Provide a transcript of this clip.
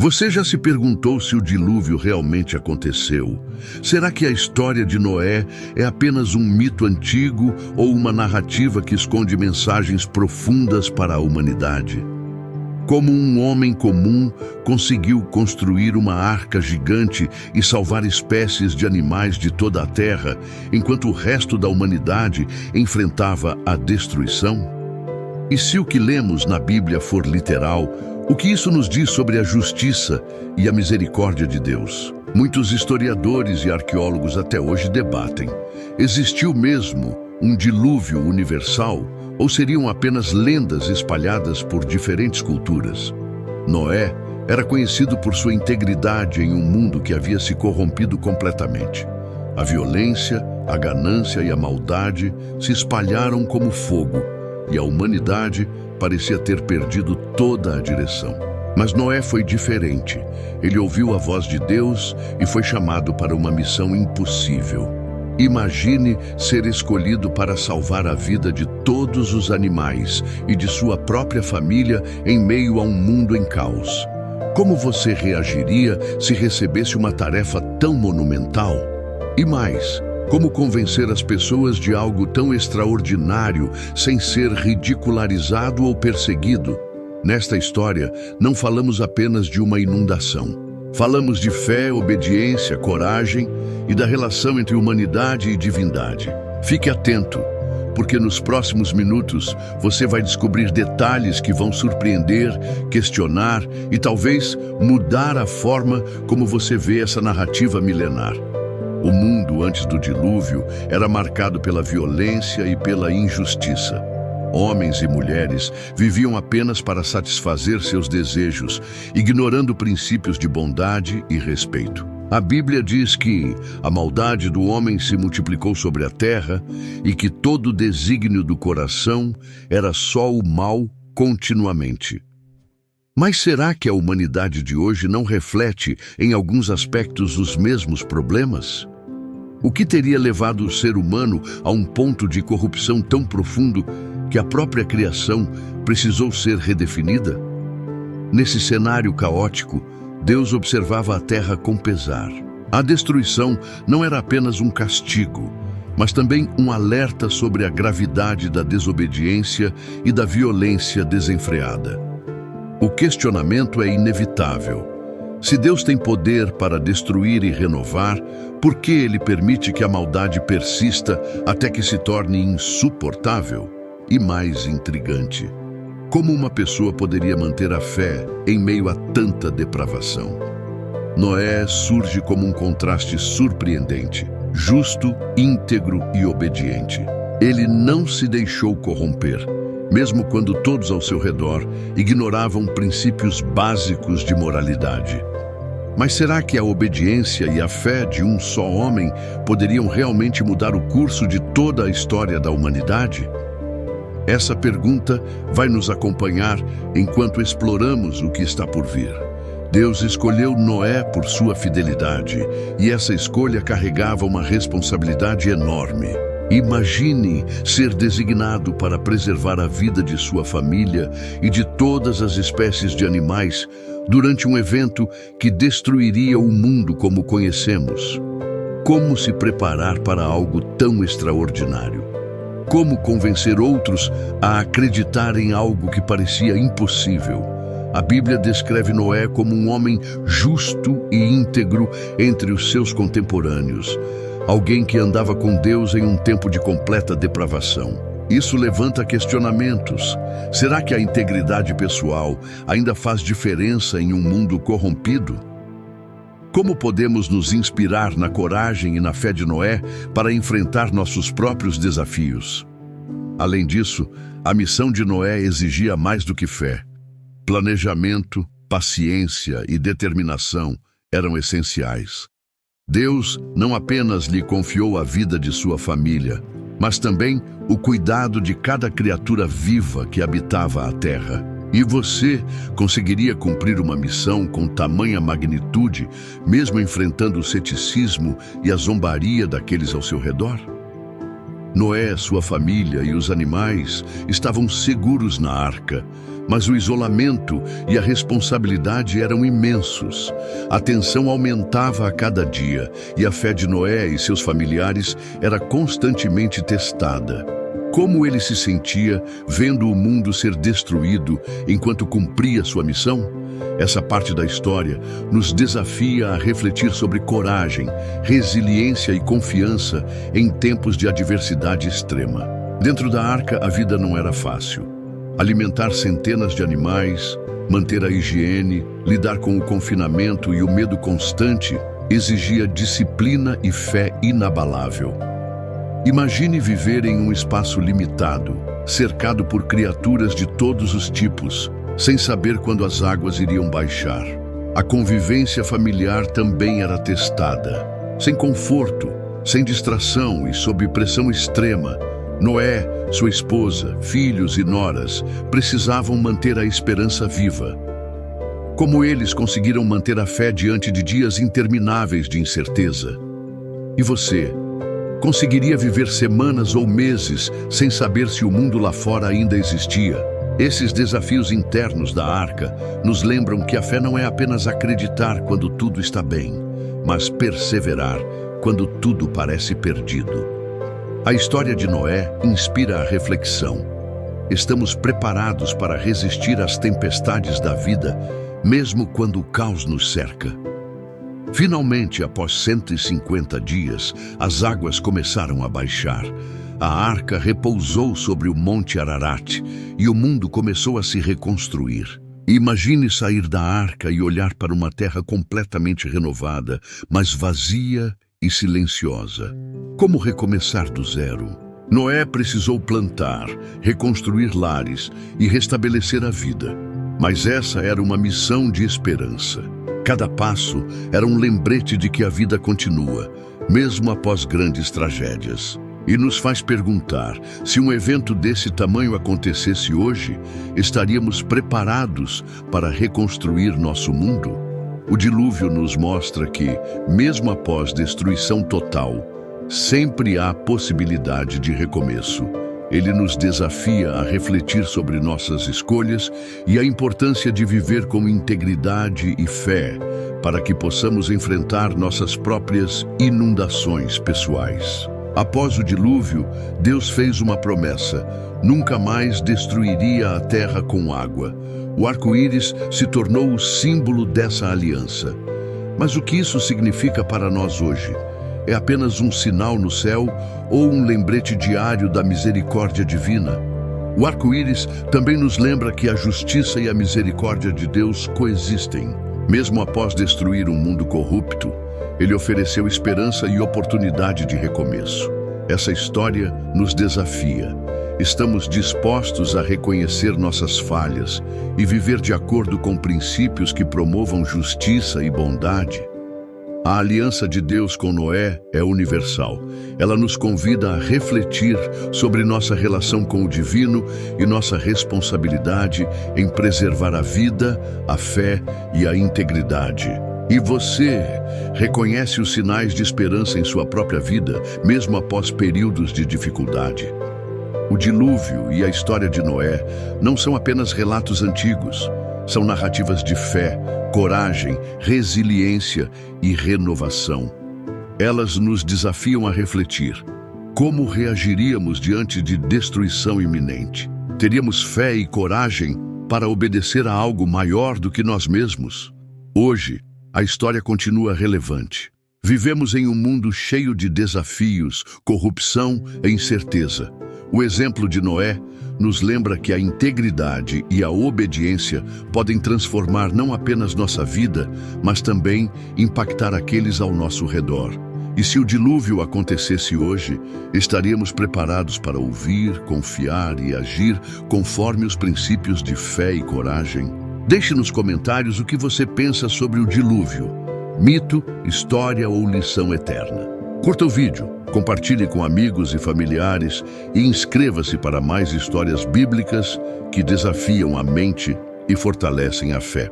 Você já se perguntou se o dilúvio realmente aconteceu? Será que a história de Noé é apenas um mito antigo ou uma narrativa que esconde mensagens profundas para a humanidade? Como um homem comum conseguiu construir uma arca gigante e salvar espécies de animais de toda a terra, enquanto o resto da humanidade enfrentava a destruição? E se o que lemos na Bíblia for literal, o que isso nos diz sobre a justiça e a misericórdia de Deus? Muitos historiadores e arqueólogos até hoje debatem: existiu mesmo um dilúvio universal ou seriam apenas lendas espalhadas por diferentes culturas? Noé era conhecido por sua integridade em um mundo que havia se corrompido completamente. A violência, a ganância e a maldade se espalharam como fogo, e a humanidade parecia ter perdido toda a direção. Mas Noé foi diferente. Ele ouviu a voz de Deus e foi chamado para uma missão impossível. Imagine ser escolhido para salvar a vida de todos os animais e de sua própria família em meio a um mundo em caos. Como você reagiria se recebesse uma tarefa tão monumental? E mais, como convencer as pessoas de algo tão extraordinário sem ser ridicularizado ou perseguido? Nesta história, não falamos apenas de uma inundação. Falamos de fé, obediência, coragem e da relação entre humanidade e divindade. Fique atento, porque nos próximos minutos você vai descobrir detalhes que vão surpreender, questionar e talvez mudar a forma como você vê essa narrativa milenar. O mundo antes do dilúvio era marcado pela violência e pela injustiça. Homens e mulheres viviam apenas para satisfazer seus desejos, ignorando princípios de bondade e respeito. A Bíblia diz que a maldade do homem se multiplicou sobre a terra e que todo o desígnio do coração era só o mal continuamente. Mas será que a humanidade de hoje não reflete, em alguns aspectos, os mesmos problemas? O que teria levado o ser humano a um ponto de corrupção tão profundo que a própria criação precisou ser redefinida? Nesse cenário caótico, Deus observava a terra com pesar. A destruição não era apenas um castigo, mas também um alerta sobre a gravidade da desobediência e da violência desenfreada. O questionamento é inevitável. Se Deus tem poder para destruir e renovar, por que Ele permite que a maldade persista até que se torne insuportável? E mais intrigante, como uma pessoa poderia manter a fé em meio a tanta depravação? Noé surge como um contraste surpreendente, justo, íntegro e obediente. Ele não se deixou corromper, mesmo quando todos ao seu redor ignoravam princípios básicos de moralidade. Mas será que a obediência e a fé de um só homem poderiam realmente mudar o curso de toda a história da humanidade? Essa pergunta vai nos acompanhar enquanto exploramos o que está por vir. Deus escolheu Noé por sua fidelidade, e essa escolha carregava uma responsabilidade enorme. Imagine ser designado para preservar a vida de sua família e de todas as espécies de animais durante um evento que destruiria o mundo como conhecemos. Como se preparar para algo tão extraordinário? Como convencer outros a acreditar em algo que parecia impossível? A Bíblia descreve Noé como um homem justo e íntegro entre os seus contemporâneos, alguém que andava com Deus em um tempo de completa depravação. Isso levanta questionamentos. Será que a integridade pessoal ainda faz diferença em um mundo corrompido? Como podemos nos inspirar na coragem e na fé de Noé para enfrentar nossos próprios desafios? Além disso, a missão de Noé exigia mais do que fé. Planejamento, paciência e determinação eram essenciais. Deus não apenas lhe confiou a vida de sua família, mas também o cuidado de cada criatura viva que habitava a terra. E você conseguiria cumprir uma missão com tamanha magnitude, mesmo enfrentando o ceticismo e a zombaria daqueles ao seu redor? Noé, sua família e os animais estavam seguros na arca, mas o isolamento e a responsabilidade eram imensos. A tensão aumentava a cada dia e a fé de Noé e seus familiares era constantemente testada. Como ele se sentia vendo o mundo ser destruído enquanto cumpria sua missão? Essa parte da história nos desafia a refletir sobre coragem, resiliência e confiança em tempos de adversidade extrema. Dentro da arca, a vida não era fácil. Alimentar centenas de animais, manter a higiene, lidar com o confinamento e o medo constante exigia disciplina e fé inabalável. Imagine viver em um espaço limitado, cercado por criaturas de todos os tipos, sem saber quando as águas iriam baixar. A convivência familiar também era testada. Sem conforto, sem distração e sob pressão extrema, Noé, sua esposa, filhos e noras precisavam manter a esperança viva. Como eles conseguiram manter a fé diante de dias intermináveis de incerteza? E você? Conseguiria viver semanas ou meses sem saber se o mundo lá fora ainda existia? Esses desafios internos da arca nos lembram que a fé não é apenas acreditar quando tudo está bem, mas perseverar quando tudo parece perdido. A história de Noé inspira a reflexão. Estamos preparados para resistir às tempestades da vida, mesmo quando o caos nos cerca. Finalmente, após 150 dias, as águas começaram a baixar. A arca repousou sobre o Monte Ararat e o mundo começou a se reconstruir. Imagine sair da arca e olhar para uma terra completamente renovada, mas vazia e silenciosa. Como recomeçar do zero? Noé precisou plantar, reconstruir lares e restabelecer a vida. Mas essa era uma missão de esperança. Cada passo era um lembrete de que a vida continua, mesmo após grandes tragédias. E nos faz perguntar, se um evento desse tamanho acontecesse hoje, estaríamos preparados para reconstruir nosso mundo? O dilúvio nos mostra que, mesmo após destruição total, sempre há possibilidade de recomeço. Ele nos desafia a refletir sobre nossas escolhas e a importância de viver com integridade e fé, para que possamos enfrentar nossas próprias inundações pessoais. Após o dilúvio, Deus fez uma promessa: nunca mais destruiria a terra com água. O arco-íris se tornou o símbolo dessa aliança. Mas o que isso significa para nós hoje? É apenas um sinal no céu ou um lembrete diário da misericórdia divina? O arco-íris também nos lembra que a justiça e a misericórdia de Deus coexistem. Mesmo após destruir um mundo corrupto, Ele ofereceu esperança e oportunidade de recomeço. Essa história nos desafia. Estamos dispostos a reconhecer nossas falhas e viver de acordo com princípios que promovam justiça e bondade? A aliança de Deus com Noé é universal. Ela nos convida a refletir sobre nossa relação com o divino e nossa responsabilidade em preservar a vida, a fé e a integridade. E você reconhece os sinais de esperança em sua própria vida, mesmo após períodos de dificuldade? O dilúvio e a história de Noé não são apenas relatos antigos. São narrativas de fé, coragem, resiliência e renovação. Elas nos desafiam a refletir. Como reagiríamos diante de destruição iminente? Teríamos fé e coragem para obedecer a algo maior do que nós mesmos? Hoje, a história continua relevante. Vivemos em um mundo cheio de desafios, corrupção e incerteza. O exemplo de Noé nos lembra que a integridade e a obediência podem transformar não apenas nossa vida, mas também impactar aqueles ao nosso redor. E se o dilúvio acontecesse hoje, estaríamos preparados para ouvir, confiar e agir conforme os princípios de fé e coragem? Deixe nos comentários o que você pensa sobre o dilúvio. Mito, história ou lição eterna? Curta o vídeo, compartilhe com amigos e familiares e inscreva-se para mais histórias bíblicas que desafiam a mente e fortalecem a fé.